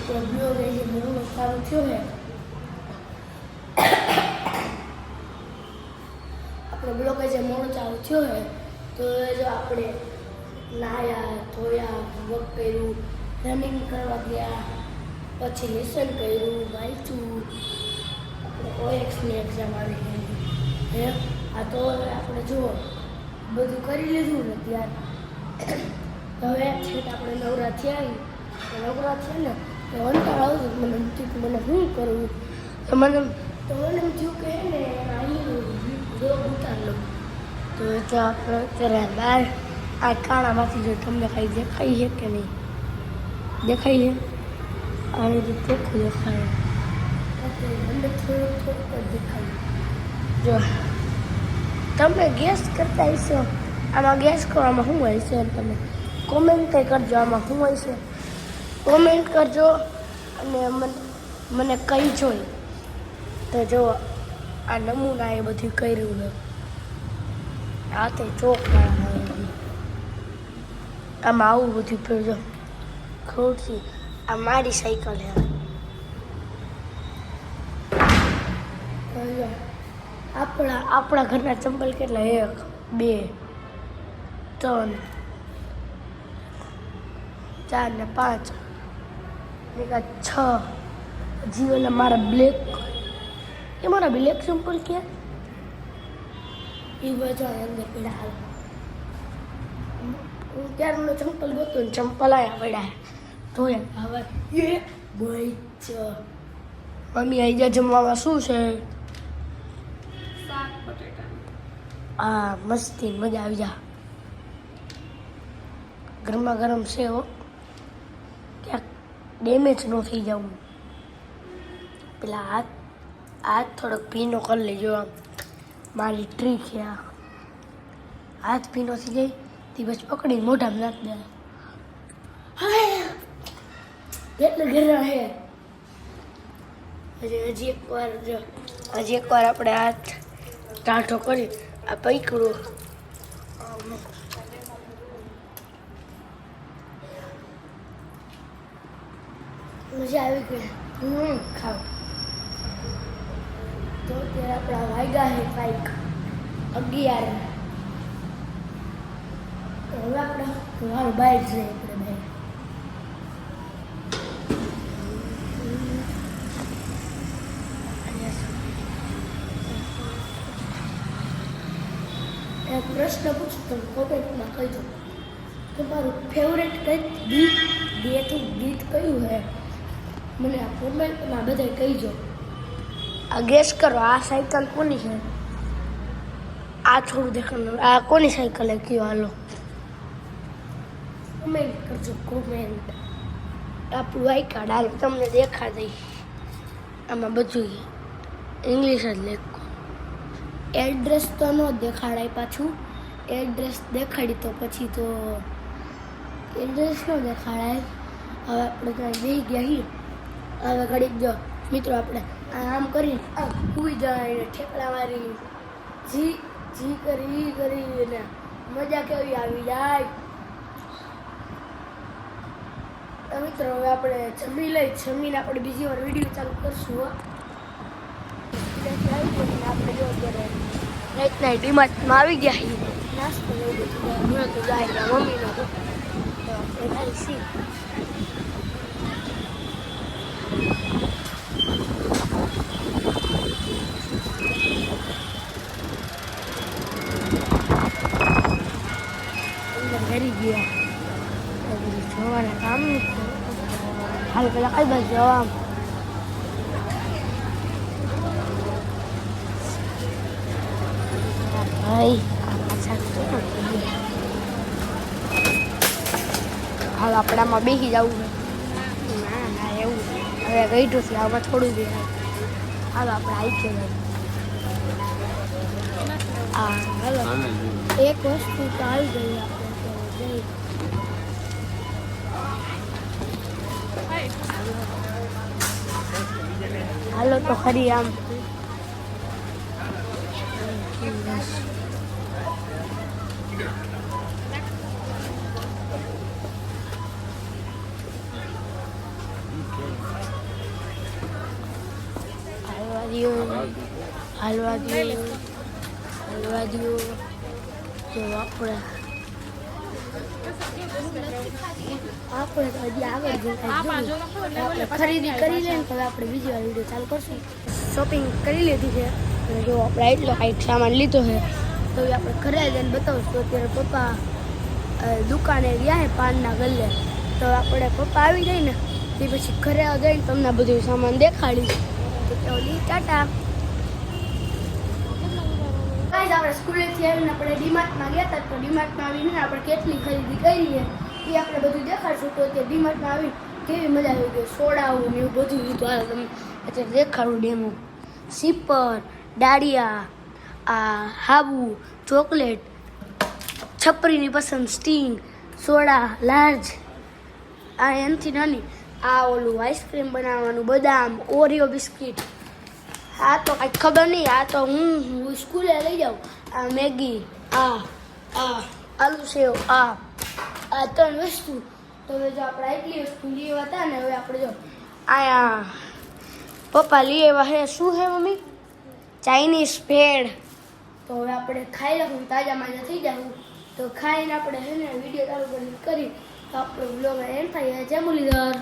આપણો બ્લોગ એ જે મોડો ચાલુ થયો છે આપણો બ્લોગ જે મોડો ચાલુ થયો છે તો જો આપણે નાયા ધોયા વોક કર્યું રનિંગ કરવા ગયા પછી લેસન કર્યું વાંચ્યું આપણે ઓએક્સની એક્ઝામ આવી ગઈ હે આ તો હવે આપણે જુઓ બધું કરી લીધું ને ત્યાર હવે છેક આપણે નવરાત્રી આવી નવરાત્રી ને તો કંટાળો આવતો મને એમ થયું કે મને શું કરવું તો મને એમ થયું કે ને અહીં બ્લોગ ઉતાર લઉં તો આપણે અત્યારે બહાર આ કાણામાંથી જો તમને કાંઈ દેખાય છે કે નહીં દેખાય છે આવી રીતે ચોખ્ખું દેખાય મને થોડુંક જ દેખાય જો તમે ગેસ કરતા હશો આમાં ગેસ કરવામાં શું હોય છે તમે કોમેન્ટ કરજો આમાં શું હોય છે કોમેન્ટ કરજો અને મને કહીજો તો જો આ નમૂના એ બધું કર્યું ને આ તો ચોકવાળા આમાં આવું બધું પડજો ખોટથી આ મારી સાયકલ હે આપણા ઘરના ચંપલ કેટલા 1 2 3 4 ને 5 એકા 6 જીવનના મારા બ્લેક એ મારા બ્લેક ચંપલ ક્યાં એ બધા અંદર પડ્યા હાલ હું ત્યારનો ચંપલ ગોતો ને ચંપલ આયા પડ્યા ધોયા હવે એ ભાઈ મમ્મી આવી જા જમવામાં શું છે મસ્તી મજા આવી જા ગરમા ગરમ છે હો ક્યાંક ડેમેજ ન થઈ જવું પેલા હાથ થોડોક ભીનો કરી લેજો આમ મારી ટ્રીક છે આ હાથ ભીનો થઈ જાય તે પછી પકડીને મોઢામાં નાખી દે એટલે ઘેરા હે હજી એકવાર આપણે હાથ ટાઢો કરી આ પૈકડું મજા આવી ગઈ ખાવ તો અત્યારે આપણા વાગ્યા છે કાંઈક 11 હવે આપણે મારું બાઈક છે આપણે બાઈક એક પ્રશ્ન પૂછું તમે કોમેન્ટમાં કહીજો તમારું ફેવરેટ કંઈક ગીત કયું છે મને આ કોમેન્ટમાં બધાય કહીજો આ ગેસ કરો આ સાયકલ કોની છે આ થોડું દેખાડો આ કોની સાયકલ છે કયો હાલો કોમેન્ટ કરજો કોમેન્ટ આપણું આઈ કાર્ડ હાલો તમને દેખા દઈ આમાં બધું ઇંગ્લિશ જ લેખો એડ્રેસ તો ન દેખાડાય પાછું એડ્રેસ દેખાડી તો પછી તો એડ્રેસ ન દેખાડાય હવે આપણે ત્યાં બેસી ગયા છીએ હવે ઘડીક જો મિત્રો આપણે આમ કરીને સૂઈ જાય ઠેકડા મારી જી કરીને મજા કેવી આવી જાય મિત્રો હવે આપણે જમીને આપણે બીજી વાર વિડીયો ચાલુ કરશું આપણે જો અત્યારે રાતના ડીમાર્ટમાં આવી ગયા છીએ નાસ્તો એવું બધું તો જાય મમ્મીનો તો આપણે ખાલી સી અંદર ઘરી ગયા જવાના કામ હાલ પેલા કઈ બાજુ જવા ભાઈ હાલ આપણામાં બેસી જવું ના એવું હવે ગઈઠું છે આમાં થોડું બી હાલ આપણે આવી ગયા હા હાલો એક વસ્તુ તો આવી ગઈ આપણે હાલો તો ખરી આમ હાલવા દો તો આપણે તો હજી આગળ આપણે ખરીદી કરી લઈએ ને તો આપણે બીજી વાર વિડીયો ચાલુ કરશું. શોપિંગ કરી લીધી છે અને જો આપણે એટલો કાંઈક સામાન લીધો છે તો એ આપણે ઘરે જઈને બતાવશું. અત્યારે પપ્પા દુકાને ગયા છે પાનના ગલ્લે, તો આપણે પપ્પા આવી જાય ને તે પછી ઘરે જઈને તમને બધું સામાન દેખાડીશ. તો ચાલો ટાટા. ગાઈસ આપણે સ્કૂલેથી આવીને આપણે ડીમાર્ટમાં ગયા હતા, તો ડીમાર્ટમાં આવીને આપણે કેટલી ખરીદી કરી છે એ આપણે બધું દેખાડશું. તો તે ડીમાર્ટમાં આવી કેવી મજા આવી ગઈ, સોડાઓ ને એવું બધું લીધું. હાલ તમને અત્યારે દેખાડું ડેમો. સીપર, ડાળિયા, આ હાબુ, ચોકલેટ, છપરીની પસંદ, સ્ટિંગ, સોડા, લાર્જ, આ એનાથી નાની આ ઓલું આઈસ્ક્રીમ બનાવવાનું, બદામ, ઓરિયો બિસ્કિટ. આ તો કાંઈ ખબર નહીં, આ તો હું સ્કૂલે લઈ જાઉં. આ મેગી, આ આલુ સેવ, આ 3 વસ્તુ. તો હવે જો આપણે એટલી વસ્તુ લઈ આવ્યા હતા ને, હવે આપણે જો આયા પપ્પા લઈ આવ્યા હે. શું હે મમ્મી? ચાઇનીઝ ભેળ. તો હવે આપણે ખાઈ લખું, તાજા માજા થઈ જાઉં. તો ખાઈને આપણે છે ને વિડીયો ચાલુ કરી તો આપણો બ્લોગ એન્ડ થાય. જય મુરલીધર.